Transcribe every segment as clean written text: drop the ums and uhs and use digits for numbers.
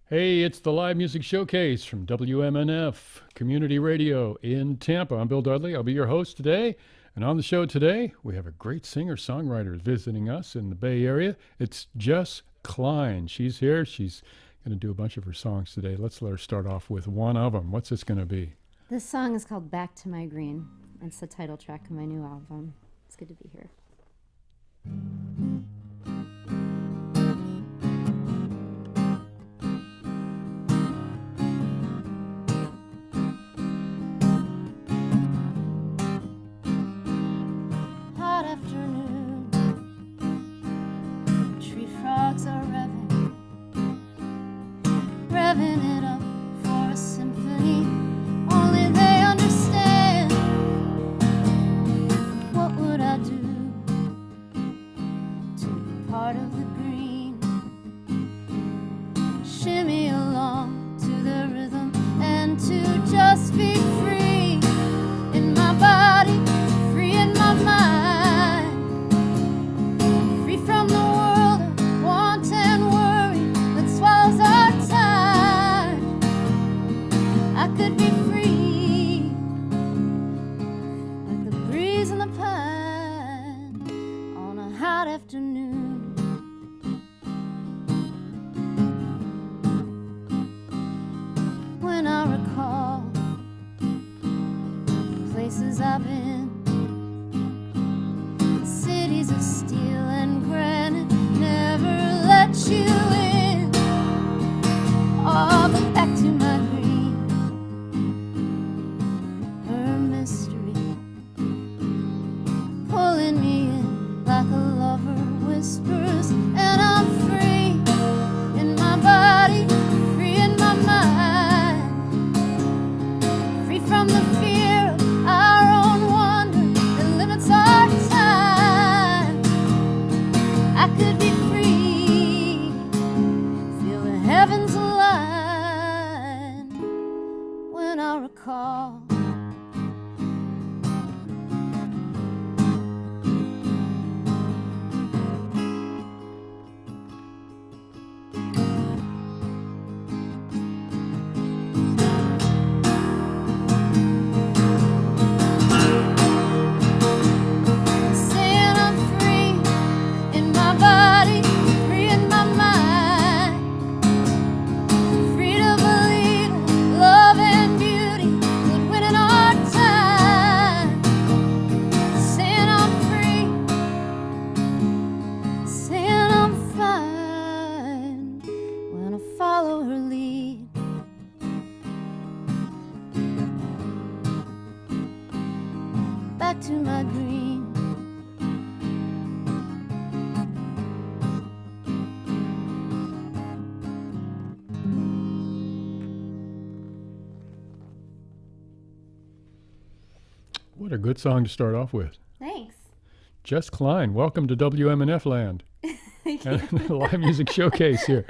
Hey, it's the live music showcase from WMNF Community Radio in Tampa. I'm Bill Dudley. I'll be your host today. And on the show today, we have a great singer-songwriter visiting us in the Bay Area. It's Jess Klein. She's here. She's going to do a bunch of her songs today. Let's let her start off with one of them. What's this going to be? This song is called Back to My Green. It's the title track of my new album. It's good to be here. Hot afternoon, tree frogs are revving it up for a symphony. Only they understand. What would I do to be part of the green? Shimmy along to the rhythm and to just be free in my body, free in my mind, free from the world of want and worry that swallows our time. I could be free like the breeze in the pine on a hot afternoon. When I recall places I've been, cities of steel and granite never let you in. Oh, but back to my green, her mystery, pulling me in like a lover whispers, and I'm free in my body, free in my mind, free from the fear of our own wonder that limits our time. I could be free, feel the heavens align when I recall. Saying I'm free in my body, free in my mind, free to believe in love and beauty would win in our time. Saying I'm free, saying I'm fine when I follow her lead. Back to my green. What a good song to start off with. Thanks. Jess Klein, welcome to WMNF land and the live music showcase here.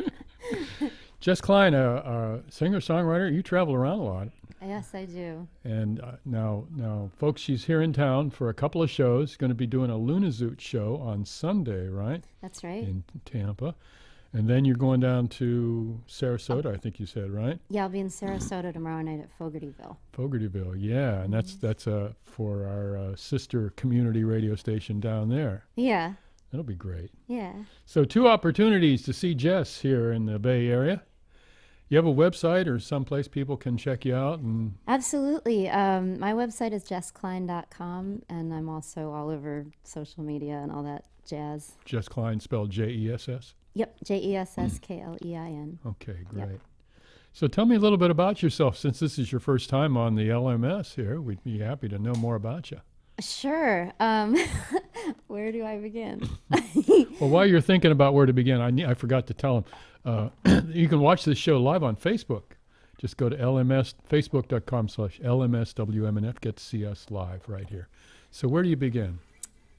Jess Klein, a singer-songwriter. You travel around a lot. Yes, I do. And now, folks, she's here in town for a couple of shows. Going to be doing a Lunazoot show on Sunday, right, That's right. in Tampa. And then you're going down to Sarasota, I think you said, right? Yeah, I'll be in Sarasota tomorrow night at Fogartyville. Fogartyville, yeah. And that's for our sister community radio station down there. Yeah, That'll be great. yeah. So 2 opportunities to see Jess here in the Bay Area. You have a website or someplace people can check you out? And Absolutely. My website is jessklein.com, and I'm also all over social media and all that jazz. Jess Klein spelled Jess? Yep, JESSKLEIN. Okay, great. Yep. So tell me a little bit about yourself. Since this is your first time on the LMS here, we'd be happy to know more about you. Sure. Where do I begin? Well, while you're thinking about where to begin, I forgot to tell them, you can watch this show live on Facebook. Just go to facebook.com/LMSWMNF, get to see us live right here. So where do you begin?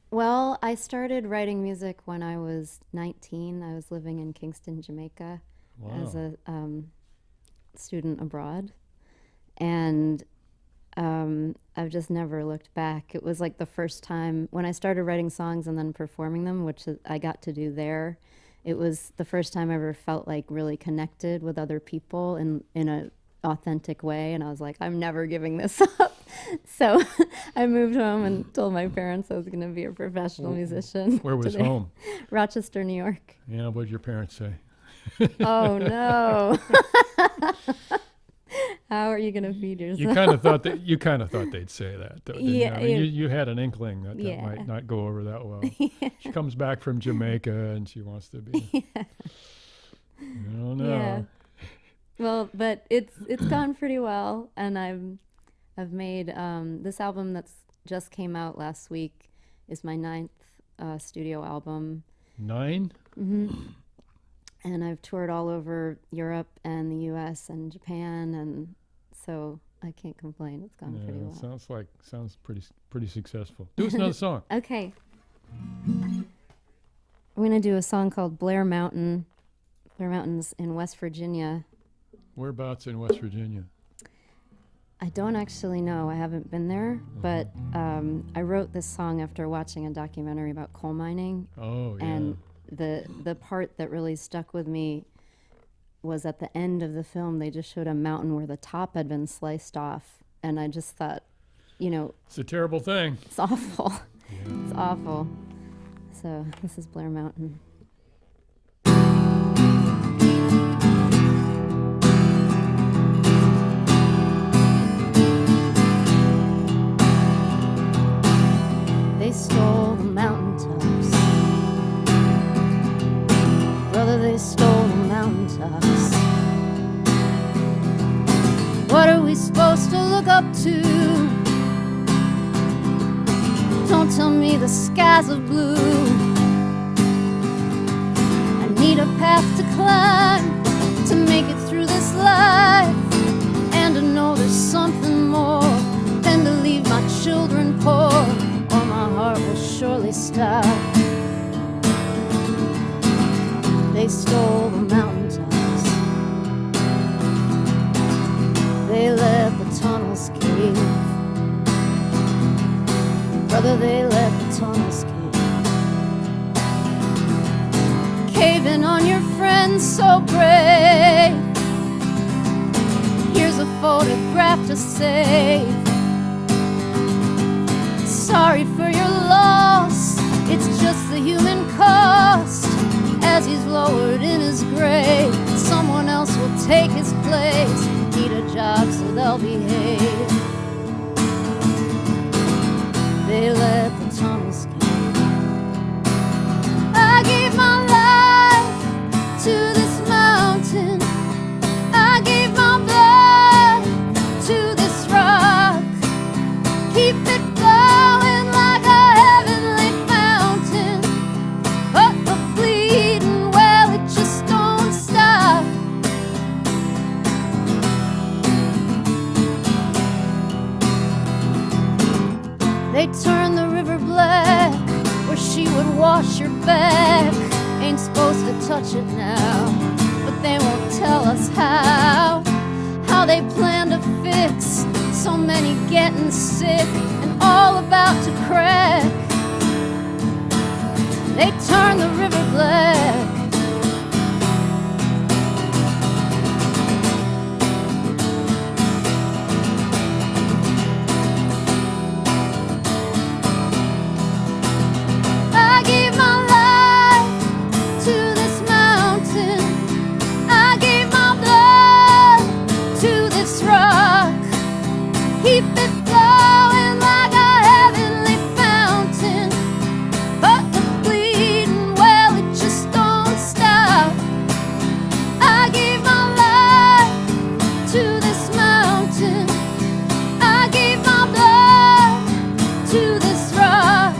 Well, I started writing music when I was 19. I was living in Kingston, Jamaica as Wow. a student abroad. And I've just never looked back. It was like the first time when I started writing songs and then performing them, which I got to do there. it was the first time I ever felt like really connected with other people in a authentic way. And I was like, I'm never giving this up. So I moved home and told my parents I was going to be a professional musician. Where was today. home? Rochester, New York. Yeah, what did your parents say? Oh, no. How are you going to feed yourself? You kind of thought they'd say that, though. Didn't Yeah, you? I mean, yeah. you had an inkling that Yeah. might not go over that well. She comes back from Jamaica and she wants to be. I don't know. Yeah. Well, but it's gone pretty well, and I've made this album that's just came out last week is my 9th studio album. 9? And I've toured all over Europe and the U.S. and Japan, and so I can't complain. It's gone pretty well. Sounds pretty successful. Do us another song. Okay. We're gonna do a song called Blair Mountain. Blair Mountain's in West Virginia. Whereabouts in West Virginia? I don't actually know. I haven't been there, but I wrote this song after watching a documentary about coal mining. Oh, yeah. And the part that really stuck with me was at the end of the film. They just showed a mountain where the top had been sliced off, and I just thought, it's a terrible thing. it's awful. Yeah. It's awful. So this is Blair Mountain. They stole the mountaintops. Brother, they stole the mountaintops. What are we supposed to look up to? Don't tell me the skies are blue. I need a path to climb to make it through this life, and to know there's something more than to leave my children poor, or my heart will surely stop. They stole the mountaintops. They let the tunnels cave. Brother, they let the tunnels cave. Caving on your friends so brave. Here's a photograph to save. Sorry for your loss, it's just the human cost. As he's lowered in his grave, someone else will take his place. Need a job so they'll behave. They let the tunnels cave. I gave my life to this mountain. I gave my blood to this rock. Keep it flowing like a heavenly fountain. But the bleeding, well, it just don't stop. They turned the river black where she would wash your back. Ain't supposed to touch it now, but they won't tell us how. How they plan to fix so many getting sick and all about to crack. They turn the river black. I gave my life to this mountain. I gave my blood to this rock. Keep it flowing like a heavenly fountain. But the bleeding, well, it just don't stop. I gave my life to this mountain. I gave my blood to this rock.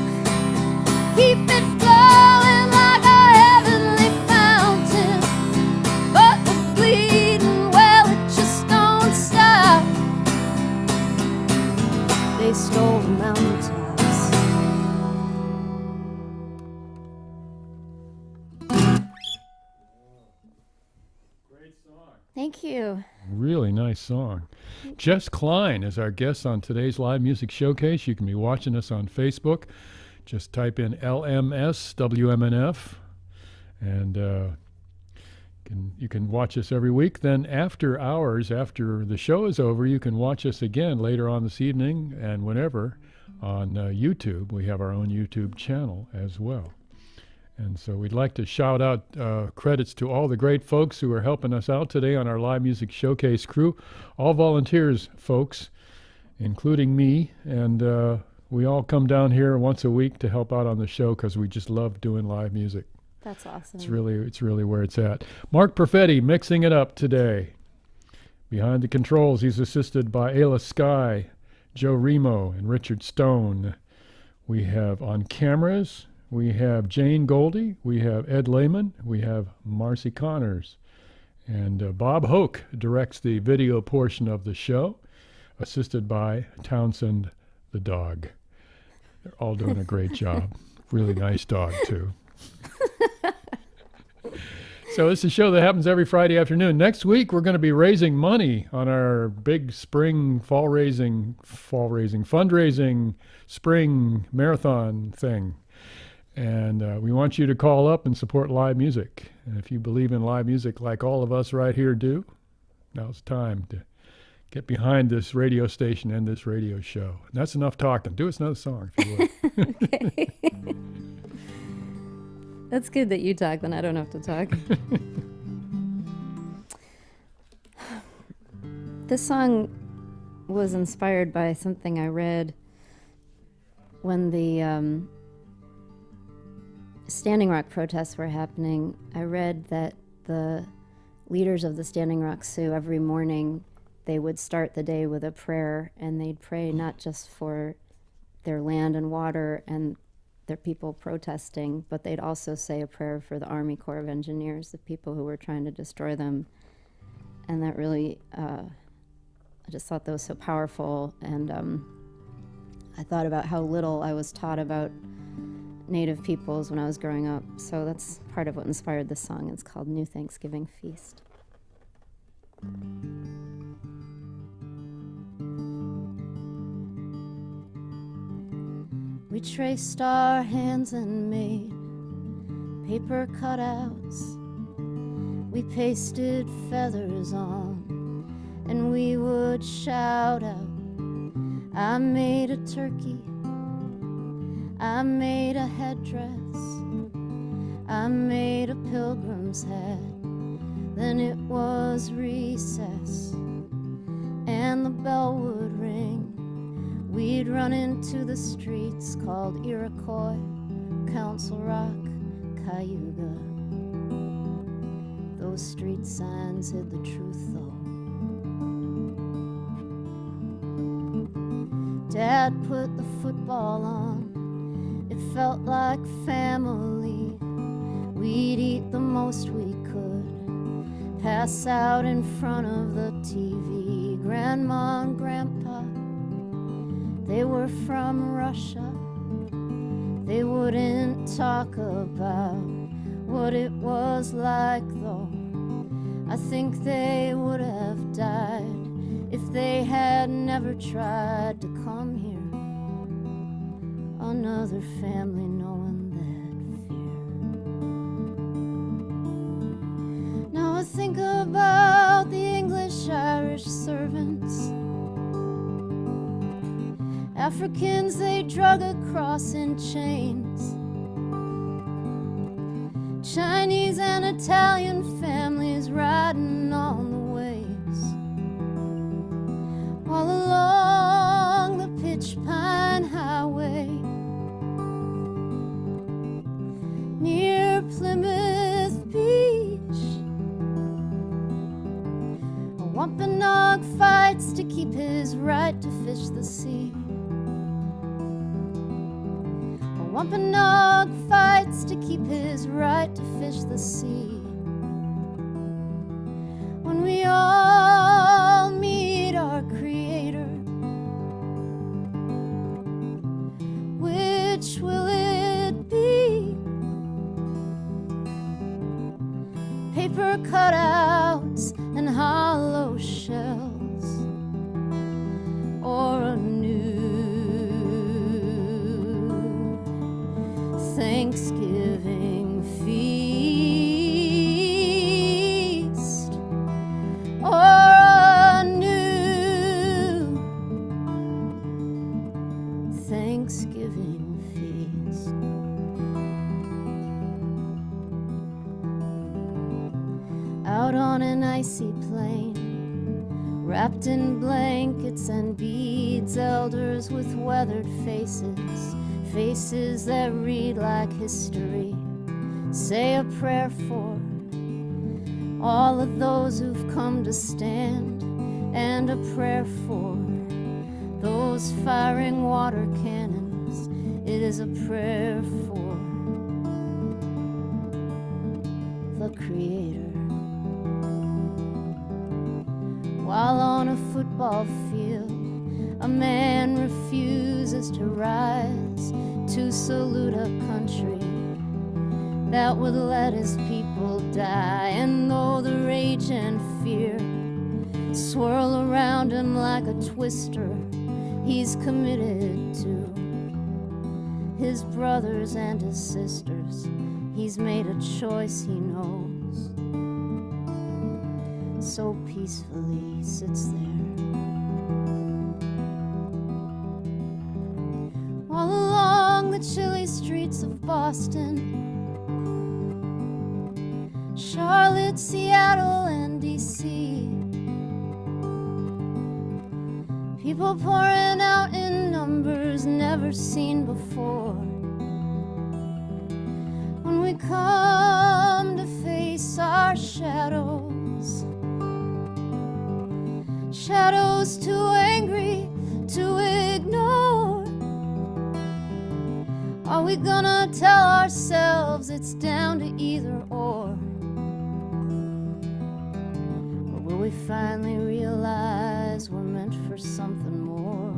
Keep it flowing like a heavenly fountain. But the bleeding, well, it just don't stop. They stole the mountaintops. Great song. Thank you. Really nice song. Jess Klein is our guest on today's live music showcase. You can be watching us on Facebook. Just type in LMS WMNF, And you can watch us every week. Then after hours, after the show is over, you can watch us again later on this evening and whenever on YouTube. We have our own YouTube channel as well. And so we'd like to shout out credits to all the great folks who are helping us out today on our Live Music Showcase crew. All volunteers, folks, including me. And we all come down here once a week to help out on the show because we just love doing live music. That's awesome. It's really where it's at. Mark Perfetti mixing it up today. Behind the controls, he's assisted by Ayla Sky, Joe Remo, and Richard Stone. We have on cameras, we have Jane Goldie, we have Ed Lehman, we have Marcy Connors, and Bob Hoke directs the video portion of the show, assisted by Townsend the dog. They're all doing a great job. Really nice dog, too. So it's a show that happens every Friday afternoon. Next week, we're going to be raising money on our big spring fundraising spring marathon thing. And we want you to call up and support live music. And if you believe in live music like all of us right here do, now's the time to get behind this radio station and this radio show. And that's enough talking. Do us another song, if you would. Okay. That's good that you talk, then I don't have to talk. This song was inspired by something I read when the Standing Rock protests were happening. I read that the leaders of the Standing Rock Sioux, every morning, they would start the day with a prayer, and they'd pray not just for their land and water and their people protesting, but they'd also say a prayer for the Army Corps of Engineers, the people who were trying to destroy them. And that really, I just thought that was so powerful. And I thought about how little I was taught about Native peoples when I was growing up. So that's part of what inspired this song. It's called New Thanksgiving Feast. We traced our hands and made paper cutouts. We pasted feathers on, and we would shout out, I made a turkey, I made a headdress, I made a pilgrim's hat. Then it was recess, and the bell would ring. We'd run into the streets called Iroquois, Council Rock, Cayuga. Those street signs hid the truth, though. Dad put the football on. It felt like family. We'd eat the most we could, pass out in front of the TV. Grandma and Grandpa, they were from Russia. They wouldn't talk about what it was like, though. I think they would have died if they had never tried to come here. Another family knowing that fear. Now I think about the English-Irish servants, Africans they drug across in chains, Chinese and Italian families riding on the waves, all along the Pitch Pine Highway, near Plymouth Beach. A Wampanoag fights to keep his right to fish the sea. Wampanoag fights to keep his right to fish the sea. When we all meet our Creator, which will it be? Paper cutouts and hollow shells, or a new Thanksgiving feast. rocky plain, wrapped in blankets and beads, elders with weathered faces, faces that read like history. Say a prayer for all of those who've come to stand, and a prayer for those firing water cannons. It is a prayer for the Creator. While on a football field, a man refuses to rise to salute a country that would let his people die. And though the rage and fear swirl around him like a twister, he's committed to his brothers and his sisters. He's made a choice he knows, so peacefully sits there. All along the chilly streets of Boston, Charlotte, Seattle, and D.C., people pouring out in numbers never seen before. When we come to face our shadows, shadows too angry to ignore, are we gonna tell ourselves it's down to either or? Or will we finally realize we're meant for something more?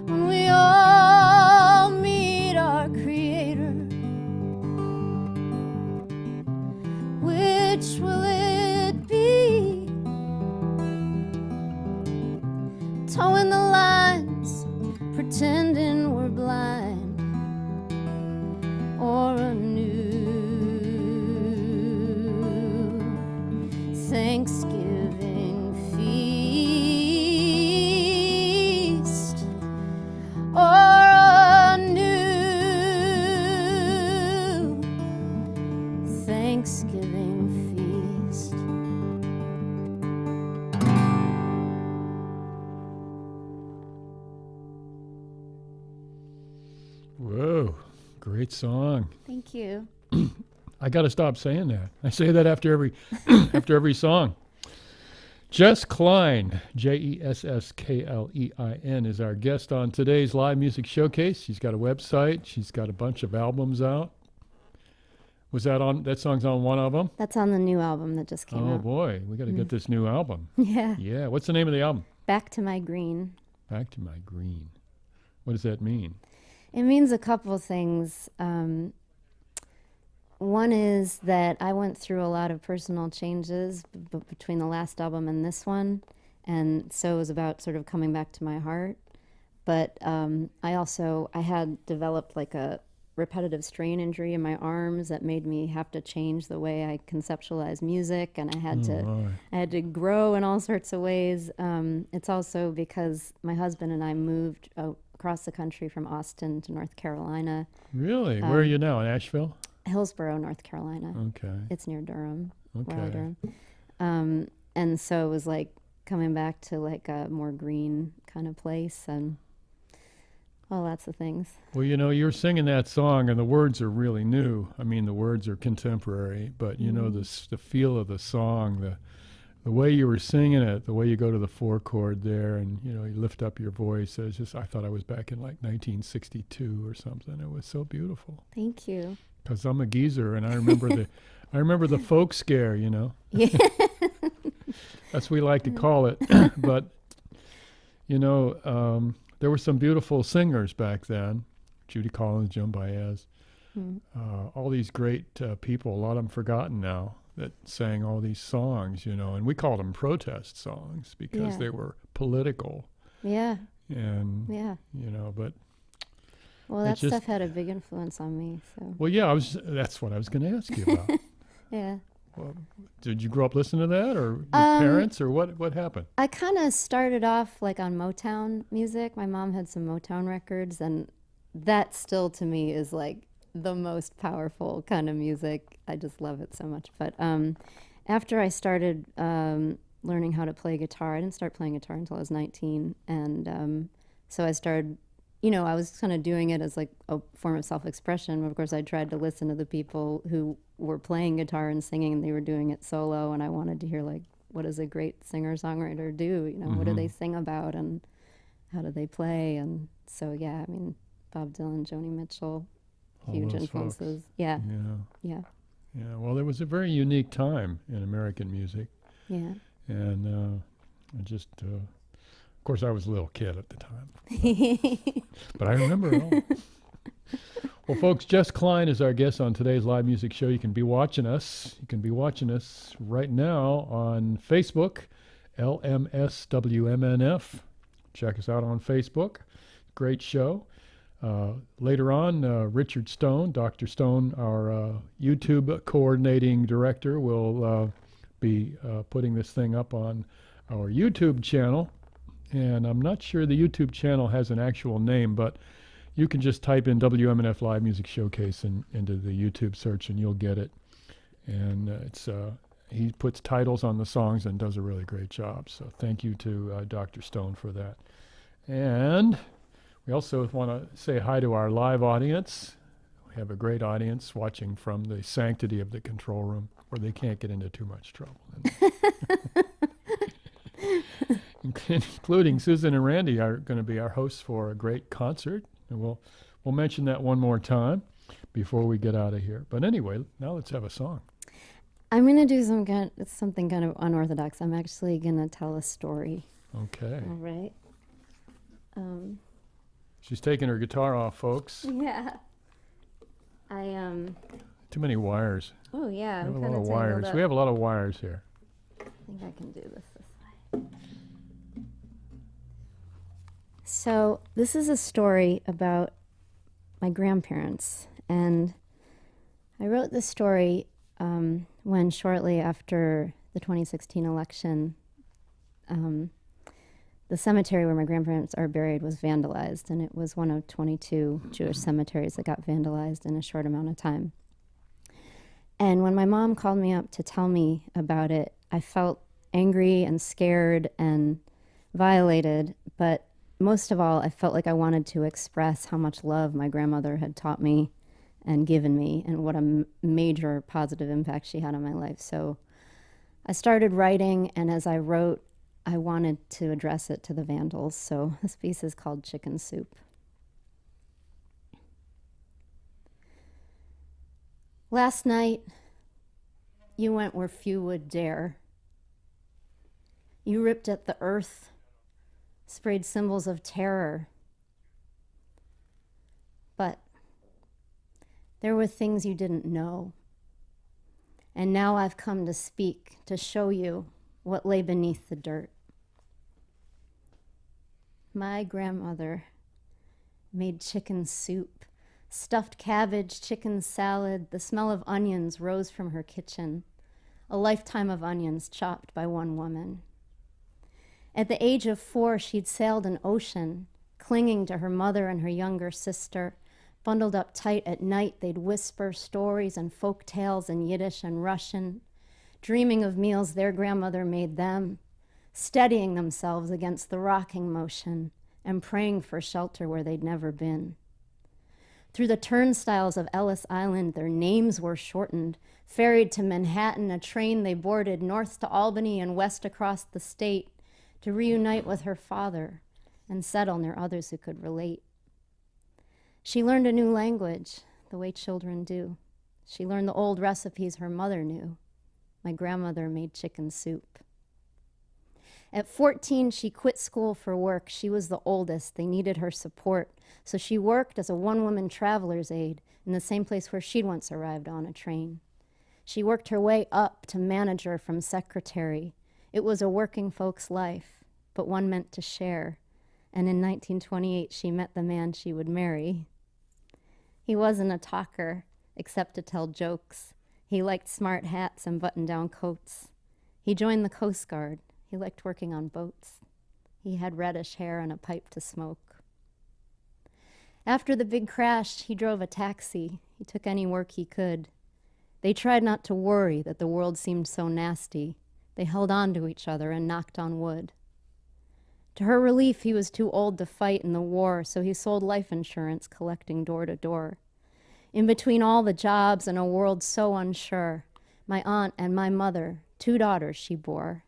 When we all meet our Creator, which will it be? Towing the lines, pretending we're blind, or a new Thanksgiving feast, or a new Thanksgiving feast. Whoa, great song. Thank you. I got to stop saying that. I say that after every after every song. Jess Klein, Jesssklein, is our guest on today's live music showcase. She's got a website. She's got a bunch of albums out. Was that on? That song's on one of them? That's on the new album that just came Oh out. boy, we got to get this new album. Yeah. Yeah. What's the name of the album? Back to My Green. Back to My Green. What does that mean? It means a couple things. One is that I went through a lot of personal changes between the last album and this one, and so it was about sort of coming back to my heart. But I had developed like a repetitive strain injury in my arms that made me have to change the way I conceptualize music, and I had to grow in all sorts of ways. It's also because my husband and I moved across the country from Austin to North Carolina. Really? Where are you now? In Asheville? Hillsborough, North Carolina. Okay. It's near Durham. Okay. Royal Durham. And so it was like coming back to like a more green kind of place, and lots of things. Well, you know, you're singing that song, and the words are really new. I mean, the words are contemporary, but you know, the feel of the song, the way you were singing it, the way you go to the four chord there, and you know, you lift up your voice. It's just, I thought I was back in like 1962 or something. It was so beautiful. Thank you. Because I'm a geezer, and I remember the folk scare. You know. Yeah. That's what we like to call it. But you know, there were some beautiful singers back then. Judy Collins, Joan Baez, all these great people. A lot of them forgotten now, that sang all these songs, you know, and we called them protest songs because they were political. Yeah. And, yeah. you know, but. Well, that stuff had a big influence on me, so. Well, yeah, that's what I was going to ask you about. Yeah. Well, did you grow up listening to that, or your parents, or what happened? I kind of started off like on Motown music. My mom had some Motown records, and that still to me is like the most powerful kind of music. I just love it so much. But after I started learning how to play guitar, I didn't start playing guitar until I was 19. And so I started, I was kind of doing it as like a form of self-expression. Of course, I tried to listen to the people who were playing guitar and singing, and they were doing it solo. And I wanted to hear, like, what does a great singer-songwriter do? What do they sing about, and how do they play? And so, yeah, I mean, Bob Dylan, Joni Mitchell, All huge those influences. folks. Yeah. Yeah. Well, it was a very unique time in American music. Yeah. And I just, of course, I was a little kid at the time. But I remember it all. Well, folks, Jess Klein is our guest on today's live music show. You can be watching us. You can be watching us right now on Facebook, LMSWMNF. Check us out on Facebook. Great show. Later on, Richard Stone, Dr. Stone, our YouTube coordinating director, will be putting this thing up on our YouTube channel. And I'm not sure the YouTube channel has an actual name, but you can just type in WMNF Live Music Showcase into the YouTube search and you'll get it. And he puts titles on the songs and does a really great job. So thank you to Dr. Stone for that. And we also want to say hi to our live audience. We have a great audience watching from the sanctity of the control room where they can't get into too much trouble. Including Susan and Randy are going to be our hosts for a great concert. And we'll mention that one more time before we get out of here. But anyway, now let's have a song. I'm going to do something kind of unorthodox. I'm actually going to tell a story. Okay. All right. She's taking her guitar off, folks. Yeah. Too many wires. Oh, yeah. We have a lot of wires. We have a lot of wires here. I think I can do this way. So this is a story about my grandparents. And I wrote this story when shortly after the 2016 election, the cemetery where my grandparents are buried was vandalized, and it was one of 22 Jewish cemeteries that got vandalized in a short amount of time. And when my mom called me up to tell me about it, I felt angry and scared and violated, but most of all, I felt like I wanted to express how much love my grandmother had taught me and given me, and what a major positive impact she had on my life. So I started writing, and as I wrote, I wanted to address it to the vandals. So this piece is called Chicken Soup. Last night, you went where few would dare. You ripped at the earth, sprayed symbols of terror. But there were things you didn't know. And now I've come to speak, to show you what lay beneath the dirt. My grandmother made chicken soup, stuffed cabbage, chicken salad. The smell of onions rose from her kitchen, a lifetime of onions chopped by one woman. At the age of 4, she'd sailed an ocean, clinging to her mother and her younger sister. Bundled up tight at night, they'd whisper stories and folk tales in Yiddish and Russian, dreaming of meals their grandmother made them, steadying themselves against the rocking motion and praying for shelter where they'd never been. Through the turnstiles of Ellis Island, their names were shortened, ferried to Manhattan, a train they boarded north to Albany and west across the state to reunite with her father and settle near others who could relate. She learned a new language, the way children do. She learned the old recipes her mother knew. My grandmother made chicken soup. At 14, she quit school for work. She was the oldest. They needed her support. So she worked as a one-woman traveler's aide in the same place where she'd once arrived on a train. She worked her way up to manager from secretary. It was a working folks' life, but one meant to share. And in 1928, she met the man she would marry. He wasn't a talker, except to tell jokes. He liked smart hats and button-down coats. He joined the Coast Guard. He liked working on boats. He had reddish hair and a pipe to smoke. After the big crash, he drove a taxi. He took any work he could. They tried not to worry that the world seemed so nasty. They held on to each other and knocked on wood. To her relief, he was too old to fight in the war, so he sold life insurance, collecting door to door. In between all the jobs and a world so unsure, my aunt and my mother, 2 daughters she bore.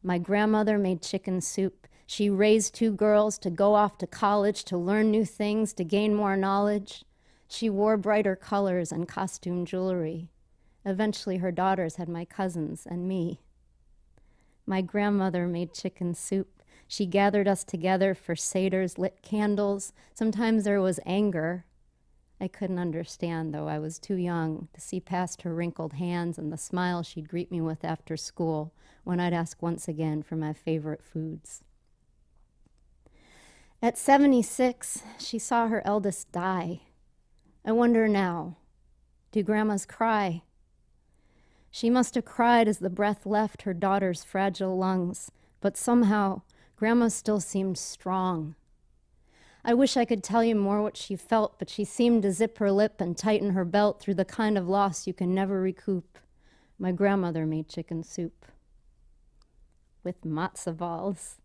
My grandmother made chicken soup. She raised 2 girls to go off to college, to learn new things, to gain more knowledge. She wore brighter colors and costume jewelry. Eventually, her daughters had my cousins and me. My grandmother made chicken soup. She gathered us together for seders, lit candles. Sometimes there was anger. I couldn't understand, though. I was too young to see past her wrinkled hands and the smile she'd greet me with after school when I'd ask once again for my favorite foods. At 76, she saw her eldest die. I wonder now, do grandmas cry? She must have cried as the breath left her daughter's fragile lungs, but somehow grandma still seemed strong. I wish I could tell you more what she felt, but she seemed to zip her lip and tighten her belt through the kind of loss you can never recoup. My grandmother made chicken soup with matzo balls.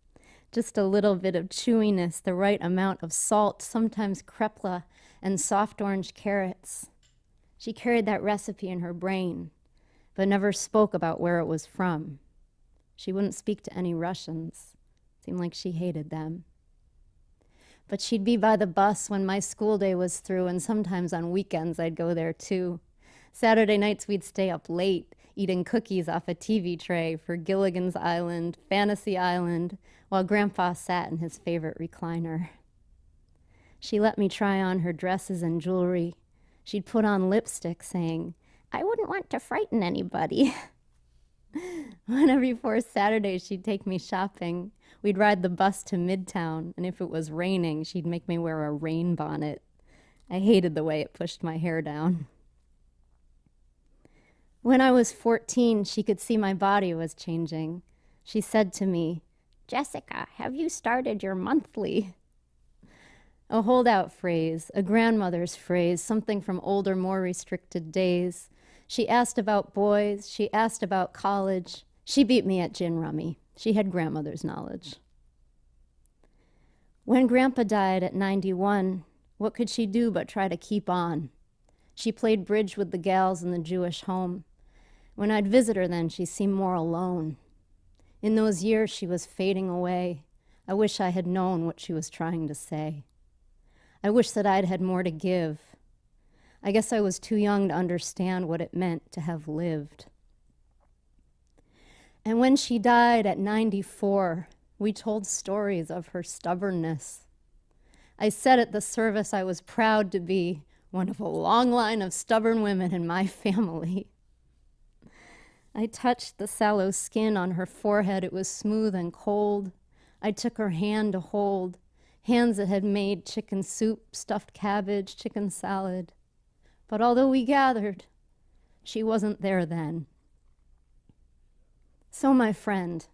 Just a little bit of chewiness, the right amount of salt, sometimes krepla, and soft orange carrots. She carried that recipe in her brain, but never spoke about where it was from. She wouldn't speak to any Russians. Seemed like she hated them. But she'd be by the bus when my school day was through, and sometimes on weekends I'd go there too. Saturday nights we'd stay up late, eating cookies off a TV tray for Gilligan's Island, Fantasy Island, while Grandpa sat in his favorite recliner. She let me try on her dresses and jewelry. She'd put on lipstick, saying, "I wouldn't want to frighten anybody." One every 4th Saturday, she'd take me shopping. We'd ride the bus to Midtown, and if it was raining, she'd make me wear a rain bonnet. I hated the way it pushed my hair down. When I was 14, she could see my body was changing. She said to me, "Jessica, have you started your monthly?" A holdout phrase, a grandmother's phrase, something from older, more restricted days. She asked about boys. She asked about college. She beat me at gin rummy. She had grandmother's knowledge. When Grandpa died at 91, what could she do but try to keep on? She played bridge with the gals in the Jewish home. When I'd visit her then, she seemed more alone. In those years, she was fading away. I wish I had known what she was trying to say. I wish that I'd had more to give. I guess I was too young to understand what it meant to have lived. And when she died at 94, we told stories of her stubbornness. I said at the service I was proud to be one of a long line of stubborn women in my family. I touched the sallow skin on her forehead. It was smooth and cold. I took her hand to hold, hands that had made chicken soup, stuffed cabbage, chicken salad. But although we gathered, she wasn't there then. So, my friend,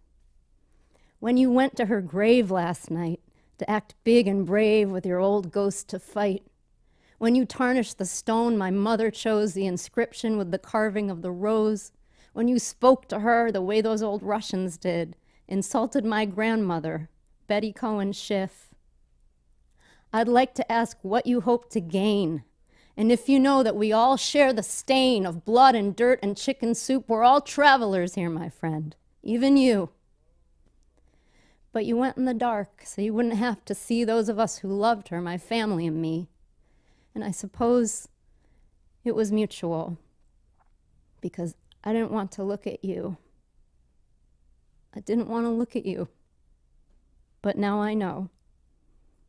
when you went to her grave last night to act big and brave with your old ghost to fight, when you tarnished the stone my mother chose the inscription with the carving of the rose, when you spoke to her the way those old Russians did, insulted my grandmother, Betty Cohen Schiff, I'd like to ask what you hope to gain. And if you know that we all share the stain of blood and dirt and chicken soup, we're all travelers here, my friend, even you. But you went in the dark, so you wouldn't have to see those of us who loved her, my family and me. And I suppose it was mutual, because I didn't want to look at you. I didn't want to look at you. But now I know.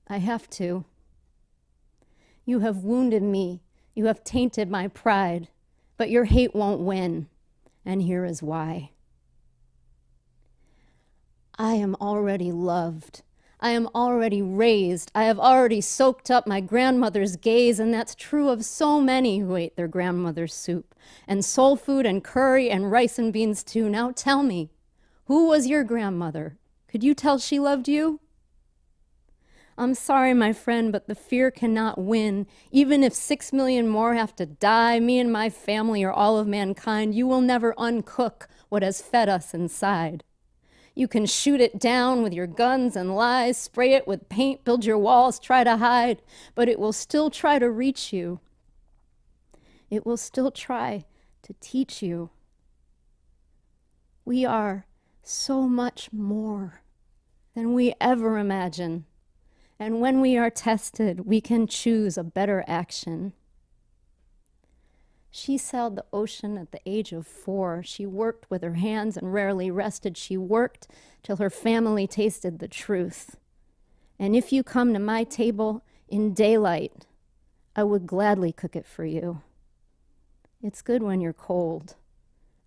I have to. You have wounded me. You have tainted my pride. But your hate won't win. And here is why. I am already loved. I am already raised. I have already soaked up my grandmother's gaze, and that's true of so many who ate their grandmother's soup, and soul food and curry and rice and beans too. Now tell me, who was your grandmother? Could you tell she loved you? I'm sorry, my friend, but the fear cannot win. Even if 6 million more have to die, me and my family or all of mankind, you will never uncook what has fed us inside. You can shoot it down with your guns and lies, spray it with paint, build your walls, try to hide, but it will still try to reach you. It will still try to teach you. We are so much more than we ever imagine. And when we are tested, we can choose a better action. She sailed the ocean at the age of 4. She worked with her hands and rarely rested. She worked till her family tasted the truth. And if you come to my table in daylight, I would gladly cook it for you. It's good when you're cold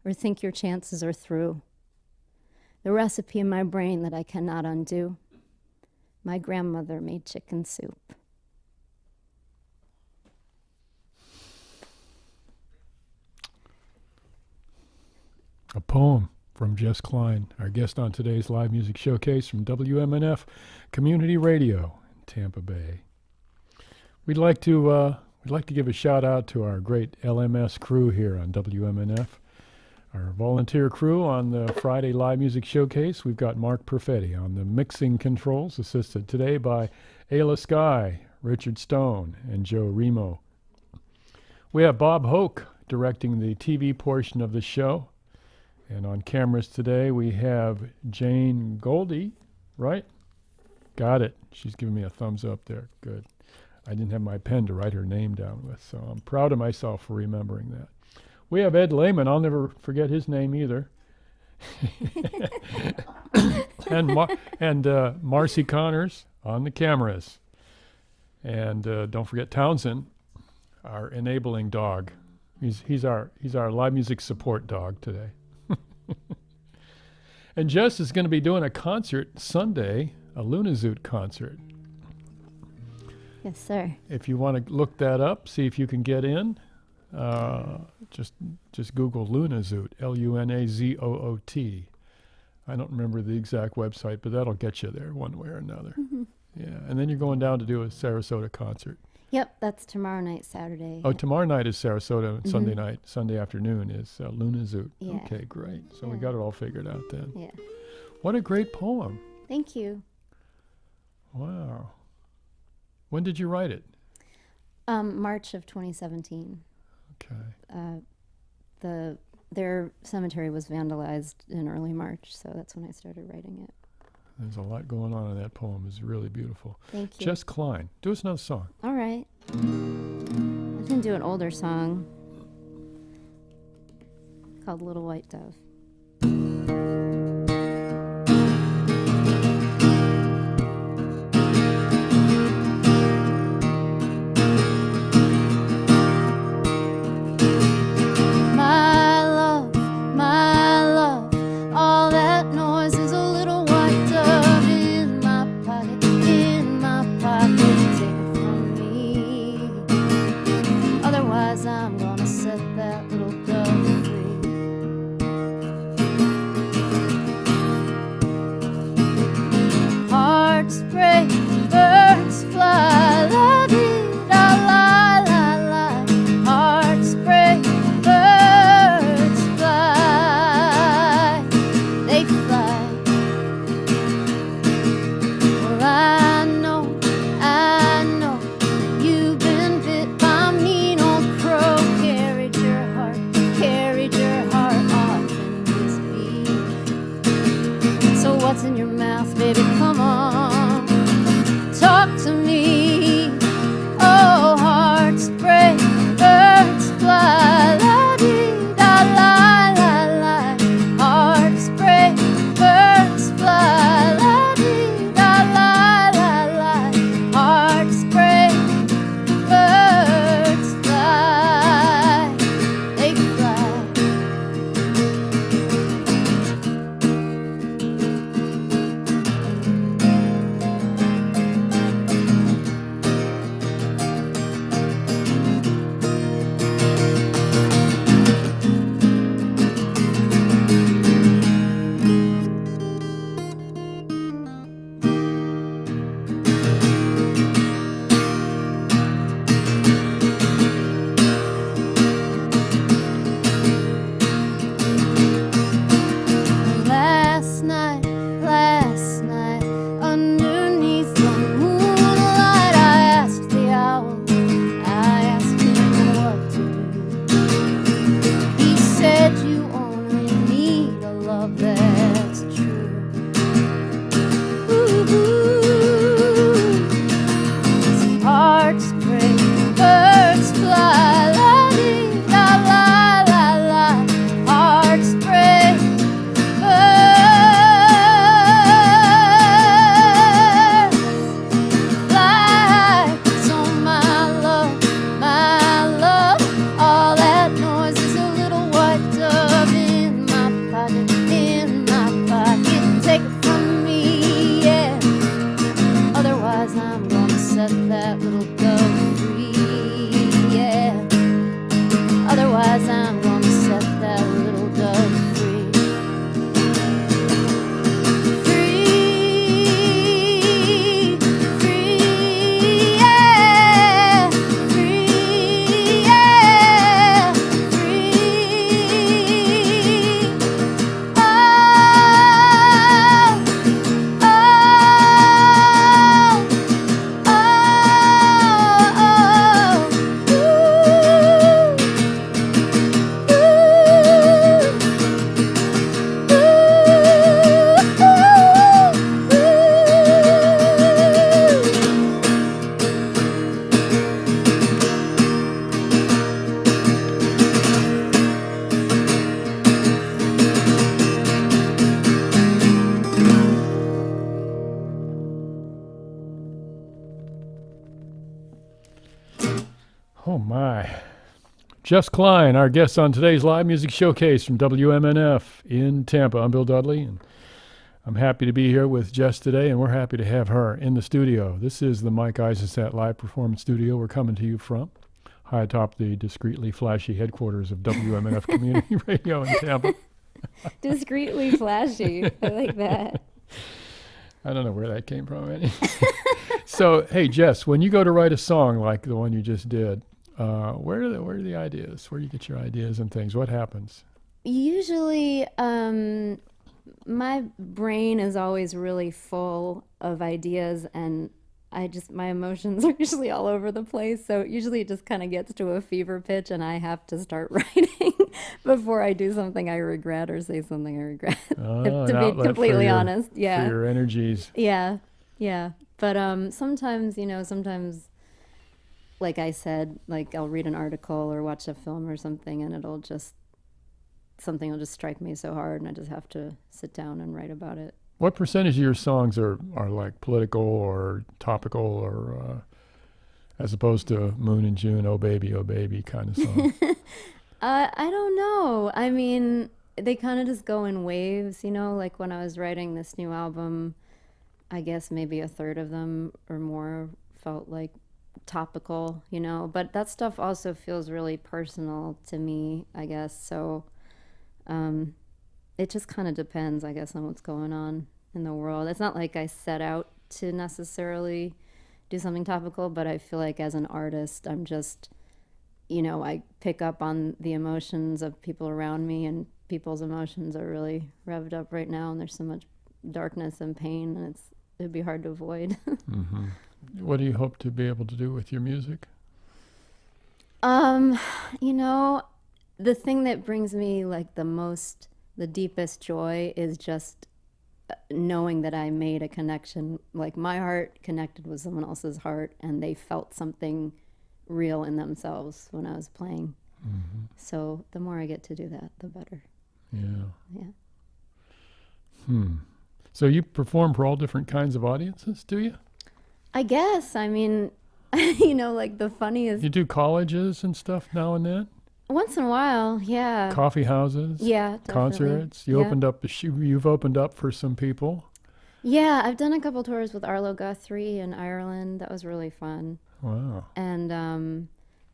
or think your chances are through. The recipe in my brain that I cannot undo. My grandmother made chicken soup. A poem from Jess Klein, our guest on today's live music showcase from WMNF Community Radio in Tampa Bay. We'd like to give a shout out to our great LMS crew here on WMNF. Our volunteer crew on the Friday live music showcase. We've got Mark Perfetti on the mixing controls, assisted today by Ayla Sky, Richard Stone, and Joe Remo. We have Bob Hoke directing the TV portion of the show. And on cameras today, we have Jane Goldie, right? Got it. She's giving me a thumbs up there. Good. I didn't have my pen to write her name down with, so I'm proud of myself for remembering that. We have Ed Lehman. I'll never forget his name either. and Marcy Connors on the cameras. And don't forget Townsend, our enabling dog. He's our live music support dog today. And Jess is going to be doing a concert Sunday, a Luna Zoot concert. Yes, sir. If you want to look that up, see if you can get in. Just Google Luna Zoot, Lunazoot. I don't remember the exact website, but that'll get you there one way or another. Mm-hmm. Yeah, and then you're going down to do a Sarasota concert. Yep, that's tomorrow night, Saturday. Oh, tomorrow night is Sarasota. Mm-hmm. Sunday afternoon is Luna Zoot. Yeah. Okay, great. So we got it all figured out then. Yeah. What a great poem. Thank you. Wow. When did you write it? March of 2017. Okay. Their cemetery was vandalized in early March, so that's when I started writing it. There's a lot going on in that poem. It's really beautiful. Thank you. Jess Klein, do us another song. All right. I can do an older song called Little White Dove. my. Jess Klein, our guest on today's live music showcase from WMNF in Tampa. I'm Bill Dudley, and I'm happy to be here with Jess today, and we're happy to have her in the studio. This is the Mike Eisenstadt Live Performance Studio we're coming to you from, high atop the discreetly flashy headquarters of WMNF Community Radio in Tampa. Discreetly flashy. I like that. I don't know where that came from. Anyway. So, hey, Jess, when you go to write a song like the one you just did, where are the ideas? Where do you get your ideas and things? What happens? Usually, my brain is always really full of ideas, and my emotions are usually all over the place. So usually it just kind of gets to a fever pitch, and I have to start writing before I do something I regret or say something I regret. To be completely honest, yeah. For your energies. Yeah. But sometimes, like I said, like I'll read an article or watch a film or something, and something will just strike me so hard, and I just have to sit down and write about it. What percentage of your songs are like political or topical, or as opposed to Moon and June, oh baby kind of songs? I don't know. I mean, they kind of just go in waves, like when I was writing this new album, I guess maybe a third of them or more felt like topical, but that stuff also feels really personal to me, I guess. So it just kind of depends, I guess, on what's going on in the world. It's not like I set out to necessarily do something topical, but I feel like as an artist, I'm just, I pick up on the emotions of people around me, and people's emotions are really revved up right now, and there's so much darkness and pain, and it'd be hard to avoid. Mm-hmm. What do you hope to be able to do with your music? The thing that brings me like the deepest joy is just knowing that I made a connection. Like my heart connected with someone else's heart, and they felt something real in themselves when I was playing. Mm-hmm. So the more I get to do that, the better. Yeah. So you perform for all different kinds of audiences, do you? I guess. I mean, like the funniest. You do colleges and stuff now and then? Once in a while, yeah. Coffee houses? Yeah, definitely. Concerts? You've opened up for some people? Yeah, I've done a couple tours with Arlo Guthrie in Ireland. That was really fun. Wow. And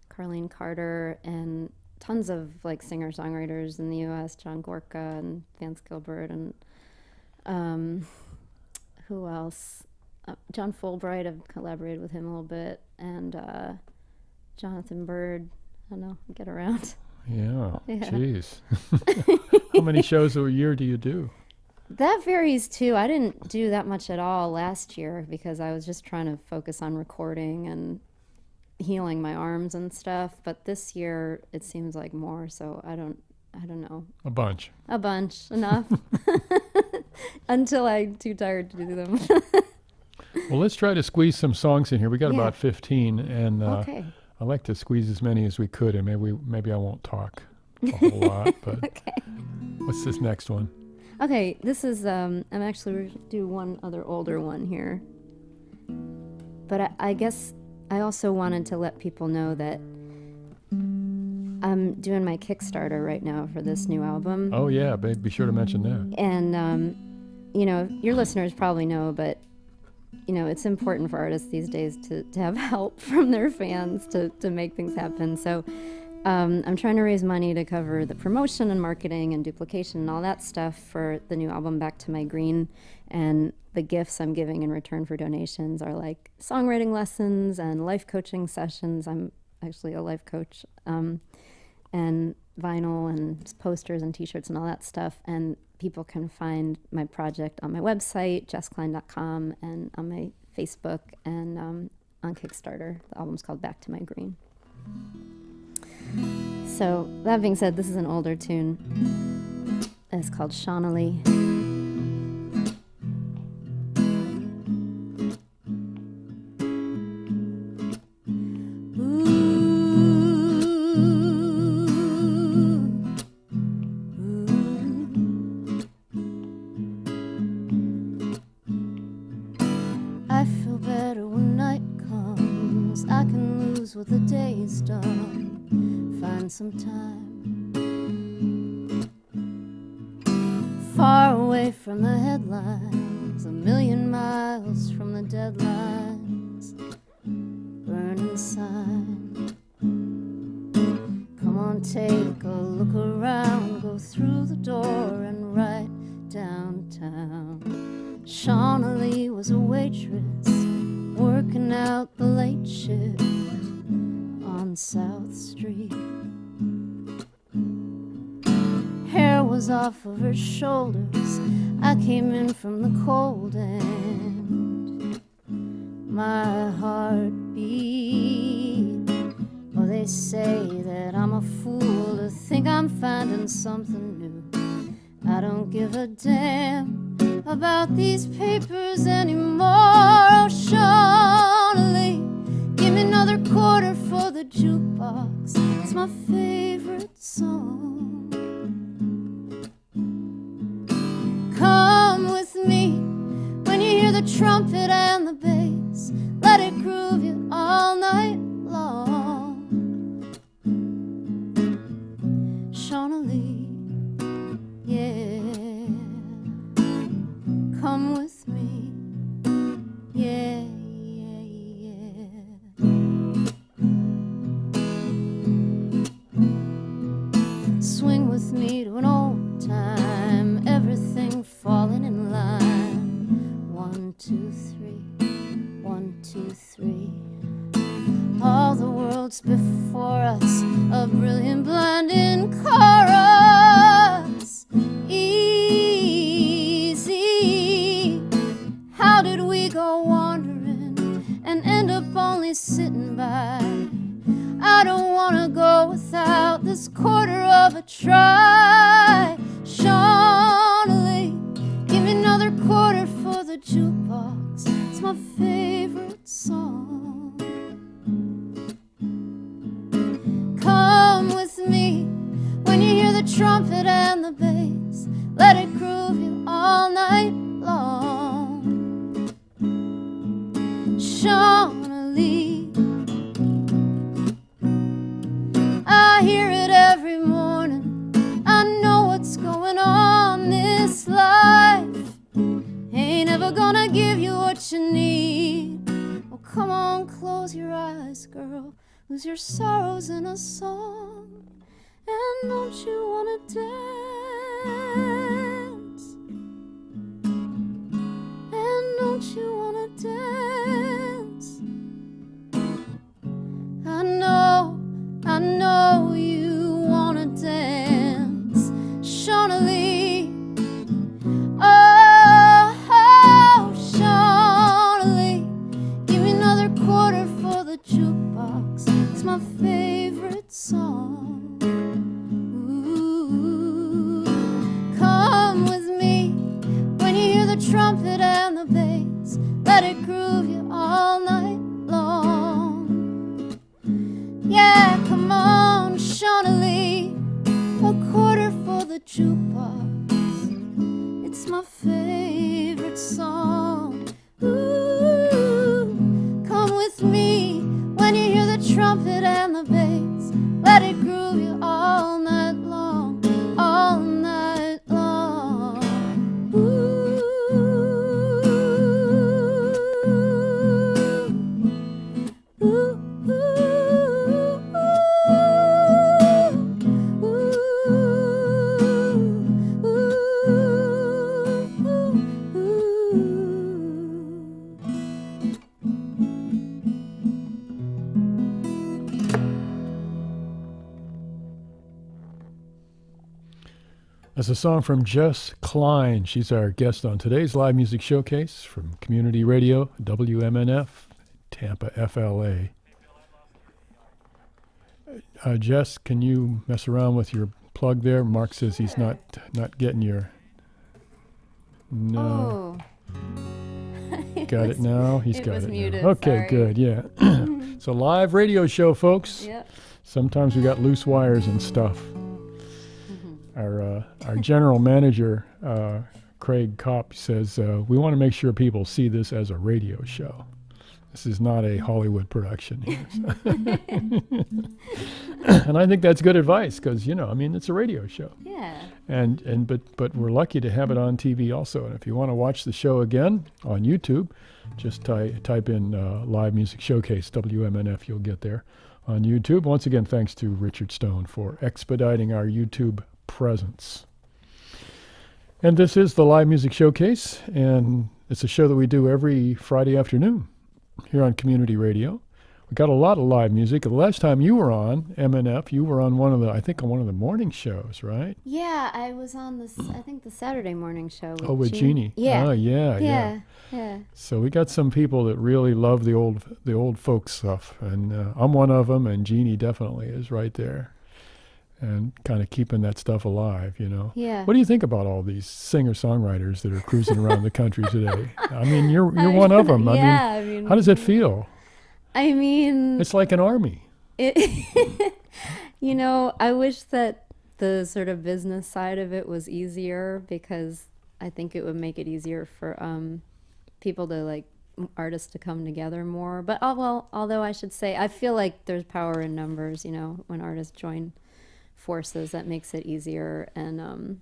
Carlene Carter and tons of like singer-songwriters in the U.S., John Gorka and Vance Gilbert, and who else? John Fulbright, I've collaborated with him a little bit, and Jonathan Bird. I don't know, get around. Yeah. Jeez. How many shows a year do you do? That varies too. I didn't do that much at all last year because I was just trying to focus on recording and healing my arms and stuff. But this year it seems like more, so I don't know. A bunch, enough. Until I'm too tired to do them. Well, let's try to squeeze some songs in here. We got about 15, and okay. I like to squeeze as many as we could, and maybe I won't talk a whole lot. But okay. What's this next one? Okay, this is I'm actually going to do one other older one here. But I guess I also wanted to let people know that I'm doing my Kickstarter right now for this new album. Oh yeah, babe, be sure to mention that. And your listeners probably know, but it's important for artists these days to have help from their fans to make things happen. So I'm trying to raise money to cover the promotion and marketing and duplication and all that stuff for the new album, Back to My Green. And the gifts I'm giving in return for donations are like songwriting lessons and life coaching sessions. I'm actually a life coach. And vinyl and posters and t-shirts and all that stuff. And people can find my project on my website, jessklein.com, and on my Facebook and on Kickstarter. The album's called Back to My Green. So that being said, this is an older tune. It's called Sharlee. I feel better when night comes. I can lose what the day he's done. Find some time far away from the headlines, a million miles from the deadlines. Burning sign. Come on, take a look around, go through the door and right downtown. Sharlee was a waitress working out the late shift on South Street. Hair was off of her shoulders. I came in from the cold and my heart beat. Oh, they say that I'm a fool to think I'm finding something new. I don't give a damn about these papers anymore. Oh, Sharlee, give me another quarter for the jukebox. It's my favorite song. Come with me when you hear the trumpet and the bass. Let it groove you all night long. Sharlee, yeah, come with me, yeah, yeah, yeah. Swing with me to an old time, everything falling in line. 1, 2, 3, 1, 2, 3. All the world's before us, a brilliant blinding chorus. Easy. How did we go wandering and end up only sitting by? I don't wanna go without this quarter of a try. Sharlee, give me another quarter for the jukebox. It's my favorite song. Come with me when you hear the trumpet and the bass. Let it groove you all night long. Sharlee, I hear it every morning. I know what's going on. This life ain't ever gonna give you what you need. Oh, come on, close your eyes, girl. Lose your sorrows in a song. And don't you wanna dance? And don't you wanna dance? I know you wanna dance, Sharlee. Oh, Sharlee, give me another quarter for the jukebox. It's my favorite song. Ooh, come with me when you hear the trumpet and the bass. Let it groove you all night long. Yeah, come on, Sharlee, a quarter for the jukebox. It's my favorite song. Ooh, come with me when you hear the trumpet and the bass. Let it groove you all night long, all night long. Ooh, ooh, That's a song from Jess Klein. She's our guest on today's live music showcase from Community Radio, WMNF, Tampa, FLA. Jess, can you mess around with your plug there? Mark says he's not getting your... No. Oh. Got it now? He's got was it muted, now. Okay, sorry. good, yeah. It's a live radio show, folks. Yep. Sometimes we got loose wires and stuff. Our general manager, Craig Kopp, says we want to make sure people see this as a radio show. This is not a Hollywood production here. So. And I think that's good advice because, you know, I mean, it's a radio show. Yeah. But we're lucky to have it on TV also. And if you want to watch the show again on YouTube, just type in Live Music Showcase, WMNF, you'll get there on YouTube. Once again, thanks to Richard Stone for expediting our YouTube presence. And this is the Live Music Showcase, and it's a show that we do every Friday afternoon here on Community Radio. We got a lot of live music. The last time you were on MNF, you were on one of the morning shows, right? Yeah, I was on I think the Saturday morning show. With Jeannie. Yeah. Oh, yeah. So we got some people that really love the old folk stuff, and I'm one of them, and Jeannie definitely is right there, and kind of keeping that stuff alive, you know. Yeah. What do you think about all these singer-songwriters that are cruising around the country today? I mean, you're one of them. Yeah, I mean, how does it feel? I mean, it's like an army. You know, I wish that the sort of business side of it was easier, because I think it would make it easier for people to, like, artists to come together more. But although I should say, I feel like there's power in numbers, you know, when artists join forces, that makes it easier. And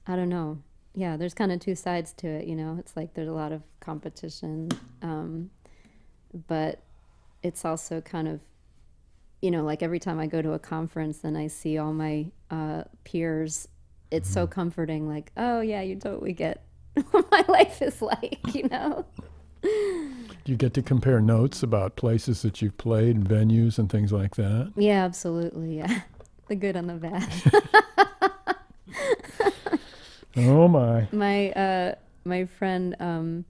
I don't know. Yeah, there's kind of two sides to it, you know. It's like there's a lot of competition, but it's also kind of, you know, like every time I go to a conference and I see all my peers, it's so comforting, like, oh yeah, you totally get what my life is like, you know. Do you get to compare notes about places that you've played and venues and things like that? Yeah, absolutely, yeah. The good and the bad. Oh my. My friend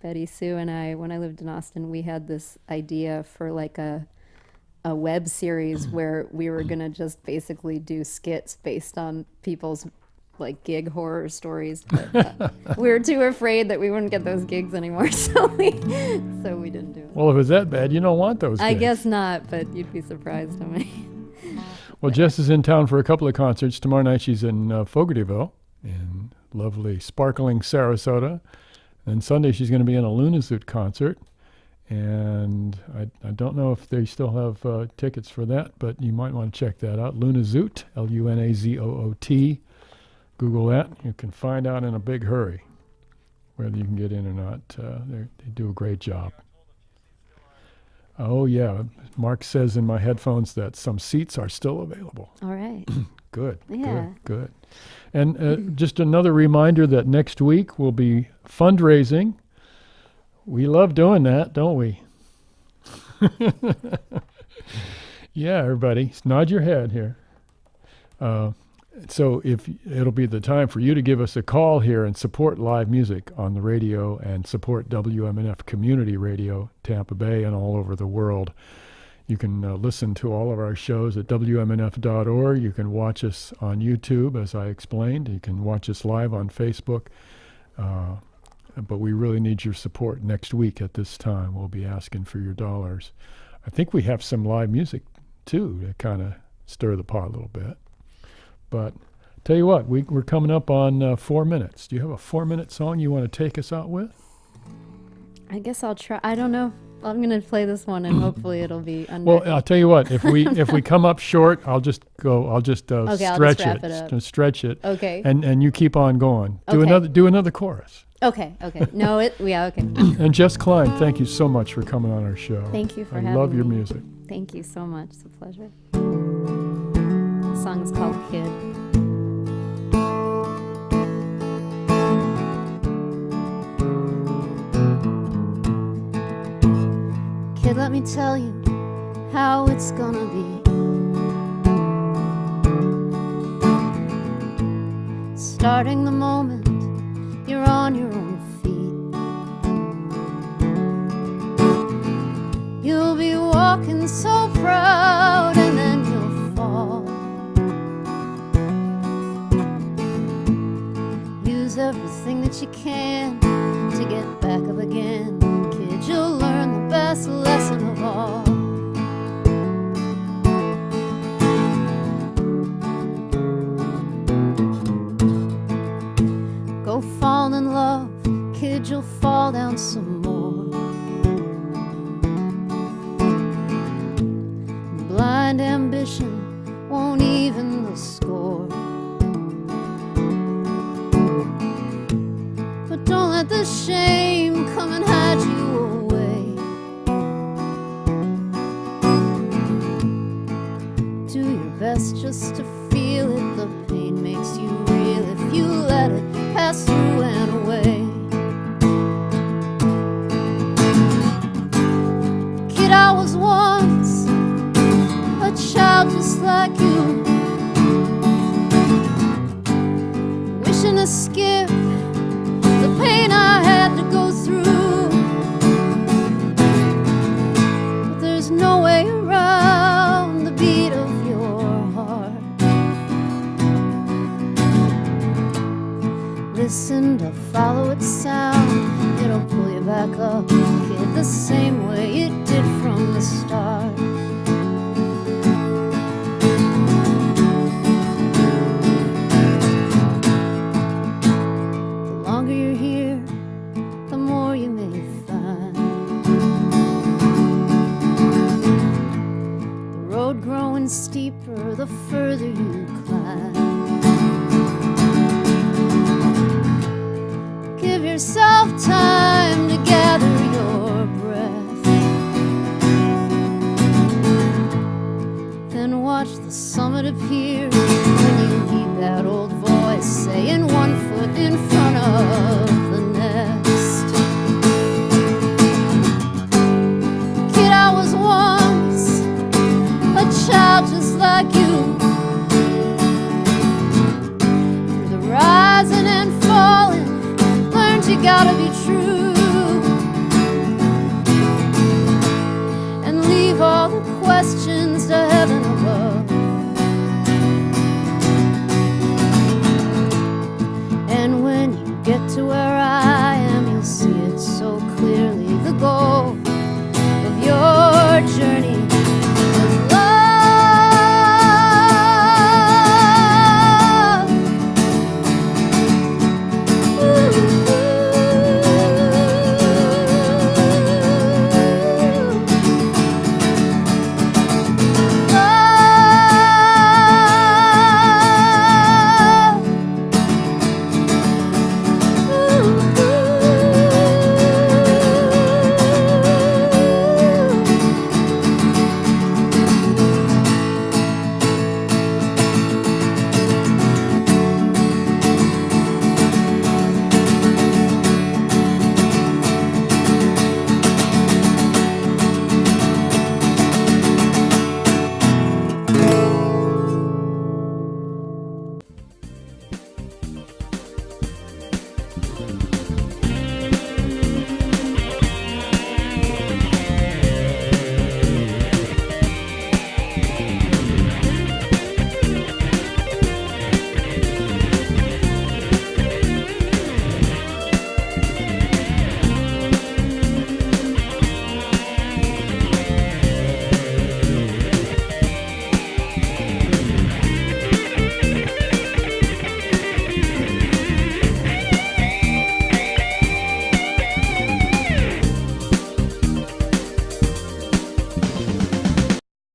Betty Sue and I, when I lived in Austin, we had this idea for like a web series where we were gonna just basically do skits based on people's like gig horror stories, but we were too afraid that we wouldn't get those gigs anymore, so we didn't do it. Well, if it's that bad, you don't want those gigs. I guess not, but you'd be surprised how many. Well, Jess is in town for a couple of concerts. Tomorrow night she's in Fogartyville in lovely, sparkling Sarasota. And Sunday she's going to be in a Lunazoot concert. And I don't know if they still have tickets for that, but you might want to check that out. Lunazoot, Lunazoot. Google that. You can find out in a big hurry whether you can get in or not. They do a great job. Oh, yeah. Mark says in my headphones that some seats are still available. All right. Good. Yeah. Good. And just another reminder that next week will be fundraising. We love doing that, don't we? Yeah, everybody, nod your head here. So if it'll be the time for you to give us a call here and support live music on the radio and support WMNF Community Radio, Tampa Bay and all over the world. You can listen to all of our shows at WMNF.org. You can watch us on YouTube, as I explained. You can watch us live on Facebook. But we really need your support next week at this time. We'll be asking for your dollars. I think we have some live music, too, to kind of stir the pot a little bit. But tell you what, we're coming up on 4 minutes. Do you have a 4-minute song you want to take us out with? I guess I'll try. I don't know. I'm going to play this one, and hopefully it'll be under. Well, I'll tell you what. If we come up short, I'll just stretch wrap it up. Stretch it. Okay. And you keep on going. Okay. Do another chorus. Okay. No, okay. And Jess Klein, thank you so much for coming on our show. Thank you for having me. I love your music. Thank you so much. It's a pleasure. The song's called Kid. Kid, let me tell you how it's gonna be. Starting the moment you're on your own feet, you'll be walking so proud, and then you'll fall. Use everything that you can to get back up again. Kid, you'll learn the best lesson of all. Go fall in love, kid, you'll fall down some more. the shame come and hide you away. Do your best just to feel it. The pain makes you real if you let it pass through and away. Kid, I was once a child just like you, wishing to skip the pain I had to go through. But there's no way around the beat of your heart. Listen to follow its sound, it'll pull you back up, kid, the same way it did from the start. The longer you're here, the more you may find. The road growing steeper the further you climb. Give yourself time to gather your breath, then watch the summit appear when you heed that old voice saying one foot in front of the next. Kid, I was once a child just like you, through the rising and falling, learned you gotta be true.